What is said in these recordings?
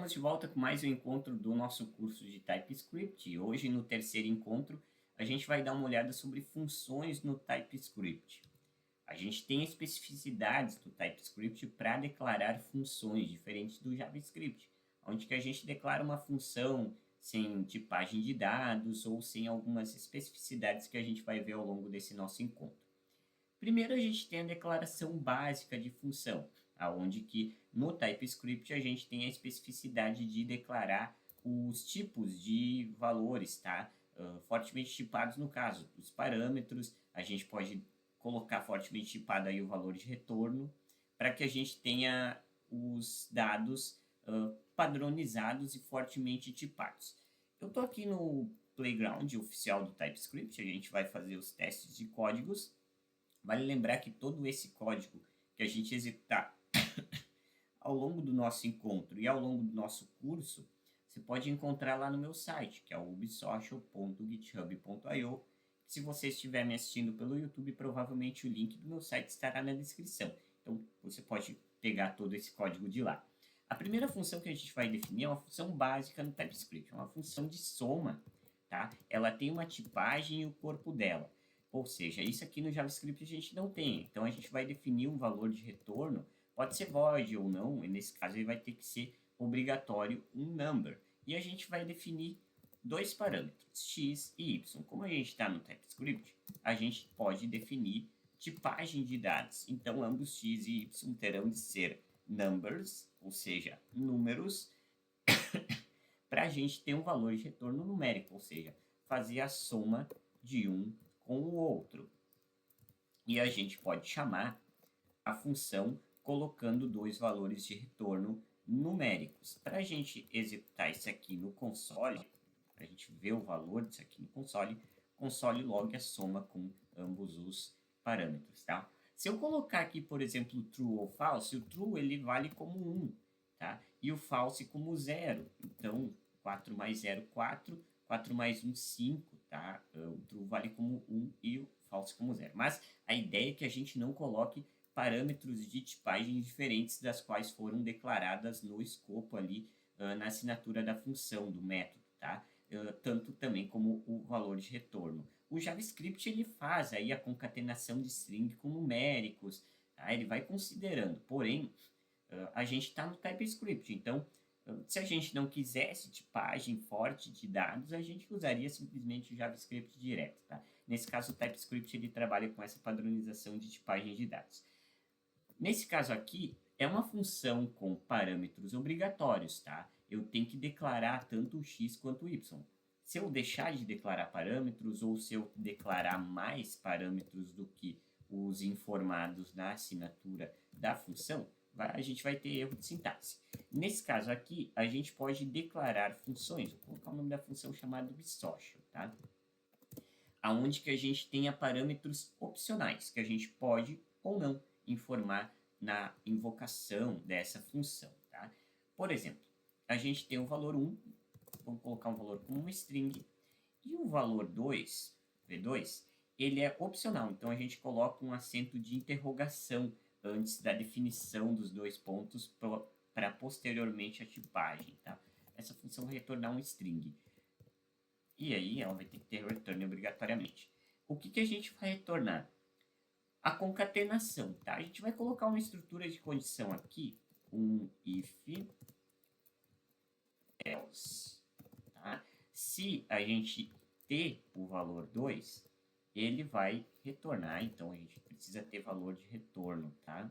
Estamos de volta com mais um encontro do nosso curso de TypeScript. E hoje, no terceiro encontro, a gente vai dar uma olhada sobre funções no TypeScript. A gente tem especificidades do TypeScript para declarar funções diferentes do JavaScript, onde que a gente declara uma função sem tipagem de dados ou sem algumas especificidades que a gente vai ver ao longo desse nosso encontro. Primeiro, a gente tem a declaração básica de função, aonde que no TypeScript a gente tem a especificidade de declarar os tipos de valores, tá? Fortemente tipados no caso, os parâmetros, a gente pode colocar fortemente tipado aí o valor de retorno, para que a gente tenha os dados padronizados e fortemente tipados. Eu estou aqui no playground oficial do TypeScript, a gente vai fazer os testes de códigos. Vale lembrar que todo esse código que a gente executar ao longo do nosso encontro e ao longo do nosso curso, você pode encontrar lá no meu site, que é o ubsocial.github.io. Se você estiver me assistindo pelo YouTube, provavelmente o link do meu site estará na descrição. Então, você pode pegar todo esse código de lá. A primeira função que a gente vai definir é uma função básica no TypeScript, é uma função de soma, tá? Ela tem uma tipagem e o corpo dela. Ou seja, isso aqui no JavaScript a gente não tem. Então, a gente vai definir um valor de retorno, pode ser void ou não, e nesse caso ele vai ter que ser obrigatório um number. E a gente vai definir dois parâmetros, x e y. Como a gente está no TypeScript, a gente pode definir tipagem de dados. Então, ambos x e y terão de ser numbers, ou seja, números, para a gente ter um valor de retorno numérico, ou seja, fazer a soma de um com o outro. E a gente pode chamar a função colocando dois valores de retorno numéricos. Para a gente executar isso aqui no console, para a gente ver o valor disso aqui no console log a soma com ambos os parâmetros, tá? Se eu colocar aqui, por exemplo, true ou false, o true ele vale como 1, tá? E o false como 0. Então, 4 mais 0, 4. 4 mais 1, 5, tá? O true vale como 1 e o false como 0. Mas a ideia é que a gente não coloque parâmetros de tipagem diferentes das quais foram declaradas no escopo ali, na assinatura da função, do método, tá? Tanto também como o valor de retorno. O JavaScript ele faz aí a concatenação de string com numéricos, tá? Ele vai considerando, porém, a gente está no TypeScript, então, se a gente não quisesse tipagem forte de dados, a gente usaria simplesmente o JavaScript direto, tá? Nesse caso, o TypeScript ele trabalha com essa padronização de tipagem de dados. Nesse caso aqui, é uma função com parâmetros obrigatórios, tá? Eu tenho que declarar tanto o x quanto o y. Se eu deixar de declarar parâmetros ou se eu declarar mais parâmetros do que os informados na assinatura da função, a gente vai ter erro de sintaxe. Nesse caso aqui, a gente pode declarar funções. Vou colocar o nome da função chamada ubsocial, tá? Aonde que a gente tenha parâmetros opcionais, que a gente pode ou não informar na invocação dessa função, tá? Por exemplo, a gente tem o valor 1, vamos colocar um valor como uma string, e o valor 2, v2, ele é opcional, então a gente coloca um acento de interrogação antes da definição dos dois pontos para posteriormente a tipagem, tá? Essa função vai retornar um string. E aí ela vai ter que ter return obrigatoriamente. O que a gente vai retornar? A concatenação, tá? A gente vai colocar uma estrutura de condição aqui, um if else, tá? Se a gente ter o valor 2, ele vai retornar, então a gente precisa ter valor de retorno, tá?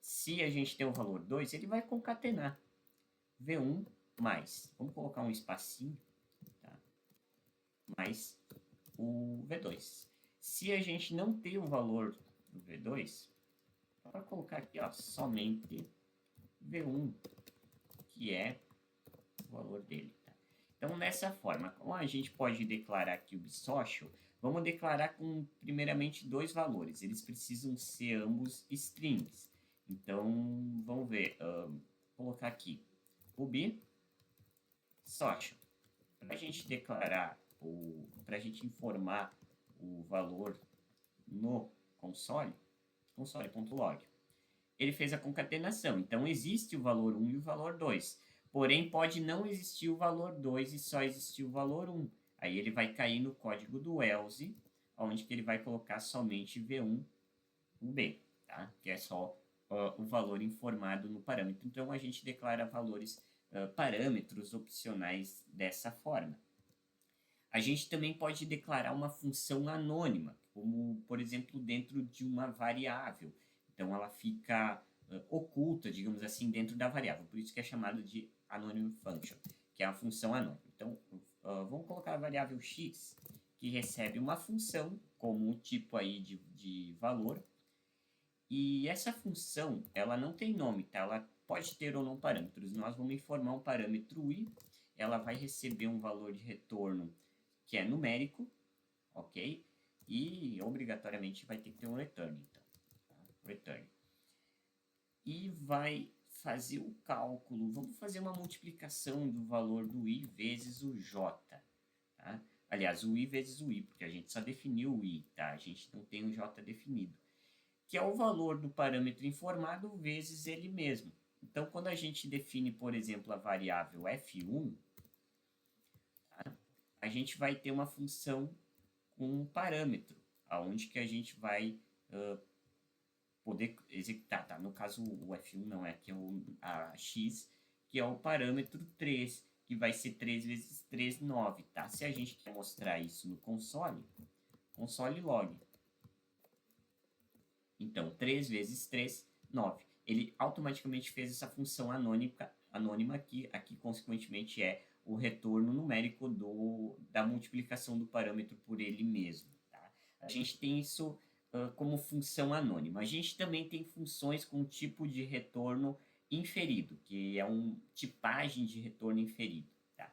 Se a gente tem o valor 2, ele vai concatenar v1 mais, vamos colocar um espacinho, tá? Mais o v2. Se a gente não tem o valor do v2, para colocar aqui, ó, somente v1, que é o valor dele. Tá? Então, nessa forma, como a gente pode declarar aqui o ubsocial, vamos declarar com, primeiramente, dois valores. Eles precisam ser ambos strings. Então, vamos ver. Vou colocar aqui ubsocial. Para a gente declarar, para a gente informar o valor no console.log, ele fez a concatenação. Então, existe o valor 1 e o valor 2. Porém, pode não existir o valor 2 e só existir o valor 1. Aí ele vai cair no código do else, onde que ele vai colocar somente V1, UB, tá? Que é só o valor informado no parâmetro. Então, a gente declara valores, parâmetros opcionais dessa forma. A gente também pode declarar uma função anônima, como, por exemplo, dentro de uma variável. Então, ela fica oculta, digamos assim, dentro da variável. Por isso que é chamado de anônimo function, que é a função anônima. Então, vamos colocar a variável x, que recebe uma função como um tipo aí de valor. E essa função, ela não tem nome, tá? Ela pode ter ou não parâmetros. Nós vamos informar um parâmetro i, ela vai receber um valor de retorno que é numérico, ok? E obrigatoriamente vai ter que ter um return, então. Tá? Return. E vai fazer o cálculo, vamos fazer uma multiplicação do valor do i vezes o j, tá? Aliás, o i vezes o i, porque a gente só definiu o i, tá? A gente não tem o j definido, que é o valor do parâmetro informado vezes ele mesmo. Então, quando a gente define, por exemplo, a variável f1, tá? A gente vai ter uma função com um parâmetro, aonde que a gente vai poder executar, tá? No caso, o f1 não é, aqui é a x, que é o parâmetro 3, que vai ser 3 vezes 3, 9, tá? Se a gente quer mostrar isso no console log. Então, 3 vezes 3, 9. Ele automaticamente fez essa função anônima aqui consequentemente é o retorno numérico da multiplicação do parâmetro por ele mesmo. Tá? A gente tem isso como função anônima. A gente também tem funções com tipo de retorno inferido, que é uma tipagem de retorno inferido. Tá?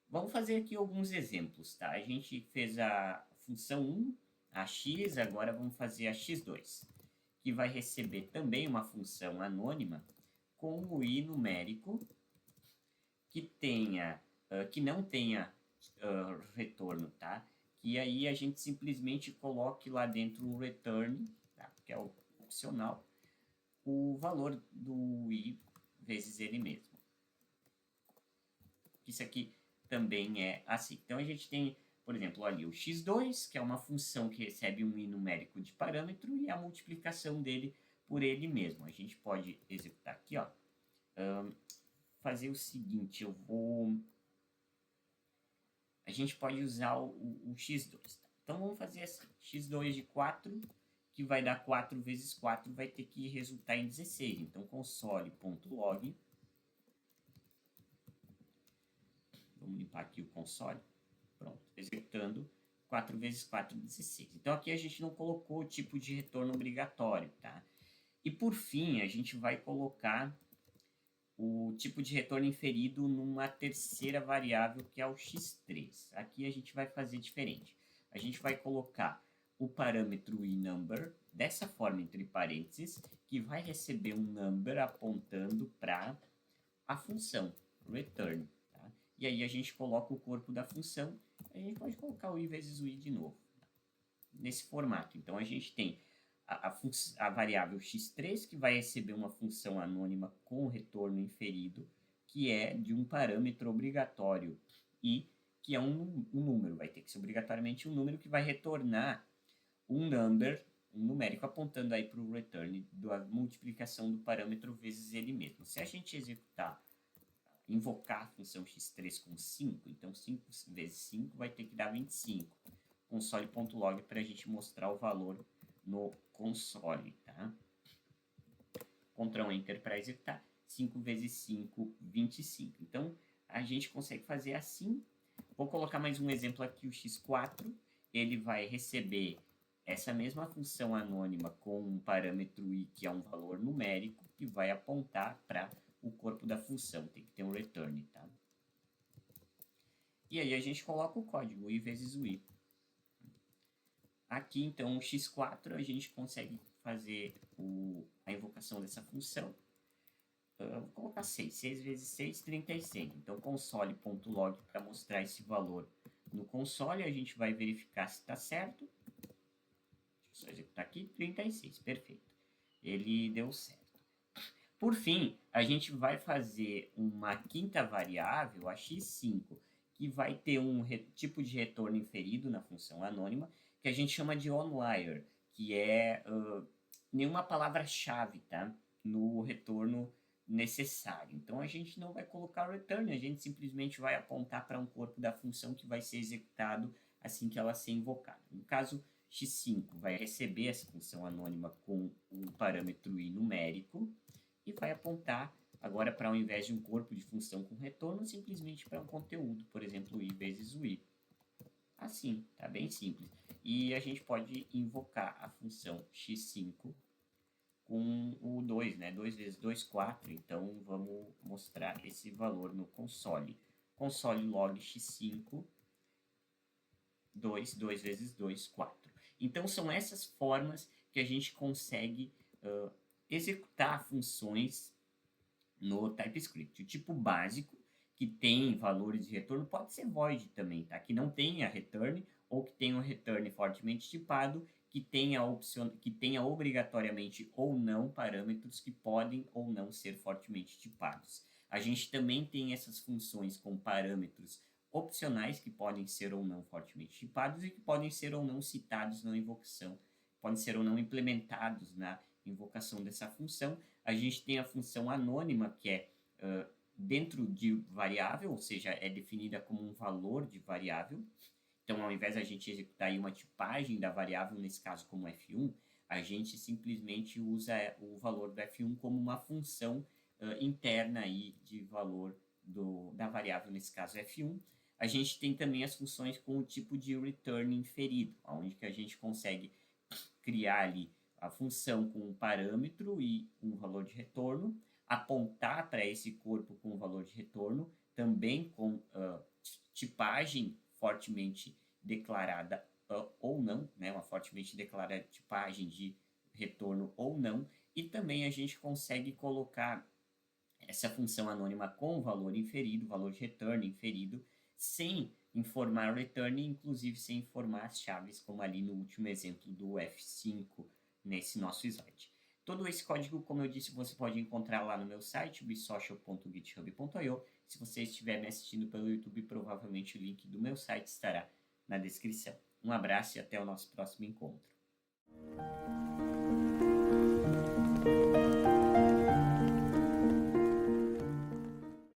Vamos fazer aqui alguns exemplos. Tá? A gente fez a função 1, a x, agora vamos fazer a x2, que vai receber também uma função anônima com o i numérico que não tenha retorno, tá? Que aí a gente simplesmente coloque lá dentro um return, tá? Que é o opcional, o valor do i vezes ele mesmo. Isso aqui também é assim. Então, a gente tem, por exemplo, ali o x2, que é uma função que recebe um i numérico de parâmetro e a multiplicação dele por ele mesmo. A gente pode executar aqui, ó. Fazer o seguinte, a gente pode usar o x2. Tá? Então, vamos fazer assim, x2 de 4, que vai dar 4 vezes 4, vai ter que resultar em 16. Então, console.log. Vamos limpar aqui o console. Pronto, executando 4 vezes 4, 16. Então, aqui a gente não colocou o tipo de retorno obrigatório, tá? E, por fim, a gente vai colocar o tipo de retorno inferido numa terceira variável, que é o x3. Aqui a gente vai fazer diferente. A gente vai colocar o parâmetro iNumber, dessa forma, entre parênteses, que vai receber um number apontando para a função return. Tá? E aí a gente coloca o corpo da função, a gente pode colocar o i vezes o i de novo, nesse formato. Então, a gente tem a variável x3, que vai receber uma função anônima com retorno inferido, que é de um parâmetro obrigatório i, que é um número. Vai ter que ser obrigatoriamente um número que vai retornar um number, um numérico, apontando aí para o return da multiplicação do parâmetro vezes ele mesmo. Se a gente executar, invocar a função x3 com 5, então 5 vezes 5 vai ter que dar 25. Console.log para a gente mostrar o valor no console, tá? Ctrl Enter para executar. 5 vezes 5, 25. Então, a gente consegue fazer assim. Vou colocar mais um exemplo aqui, o x4. Ele vai receber essa mesma função anônima com um parâmetro i, que é um valor numérico, que vai apontar para o corpo da função. Tem que ter um return, tá? E aí a gente coloca o código, i vezes o i. Aqui, então, o x4, a gente consegue fazer a invocação dessa função. Vou colocar 6. 6 vezes 6, 36. Então, console.log para mostrar esse valor no console. A gente vai verificar se está certo. Deixa eu só executar aqui. 36, perfeito. Ele deu certo. Por fim, a gente vai fazer uma quinta variável, a x5, que vai ter um tipo de retorno inferido na função anônima, que a gente chama de onWire, que é nenhuma palavra-chave, tá? No retorno necessário. Então, a gente não vai colocar return, a gente simplesmente vai apontar para um corpo da função que vai ser executado assim que ela ser invocada. No caso, x5 vai receber essa função anônima com um parâmetro i numérico e vai apontar agora para, ao invés de um corpo de função com retorno, simplesmente para um conteúdo, por exemplo, i vezes o i. Assim, tá bem simples. E a gente pode invocar a função x5 com o 2, né? 2 vezes 2, 4. Então, vamos mostrar esse valor no console. Console log x5, 2, 2 vezes 2, 4. Então, são essas formas que a gente consegue executar funções no TypeScript. O tipo básico, que tem valores de retorno, pode ser void também, tá? Que não tenha return ou que tenha um return fortemente tipado, que tenha obrigatoriamente ou não parâmetros que podem ou não ser fortemente tipados. A gente também tem essas funções com parâmetros opcionais que podem ser ou não fortemente tipados e que podem ser ou não citados na invocação, podem ser ou não implementados na invocação dessa função. A gente tem a função anônima, que é dentro de variável, ou seja, é definida como um valor de variável. Então, ao invés de a gente executar aí uma tipagem da variável, nesse caso como f1, a gente simplesmente usa o valor do f1 como uma função interna aí de valor da variável, nesse caso f1. A gente tem também as funções com o tipo de return inferido, onde que a gente consegue criar ali a função com um parâmetro e um valor de retorno, apontar para esse corpo com um valor de retorno, também com tipagem fortemente declarada ou não, né, uma fortemente declarada tipagem de retorno ou não, e também a gente consegue colocar essa função anônima com valor inferido, valor de return inferido, sem informar o return, inclusive sem informar as chaves, como ali no último exemplo do F5, nesse nosso slide. Todo esse código, como eu disse, você pode encontrar lá no meu site, bisocial.github.io. Se você estiver me assistindo pelo YouTube, provavelmente o link do meu site estará na descrição. Um abraço e até o nosso próximo encontro.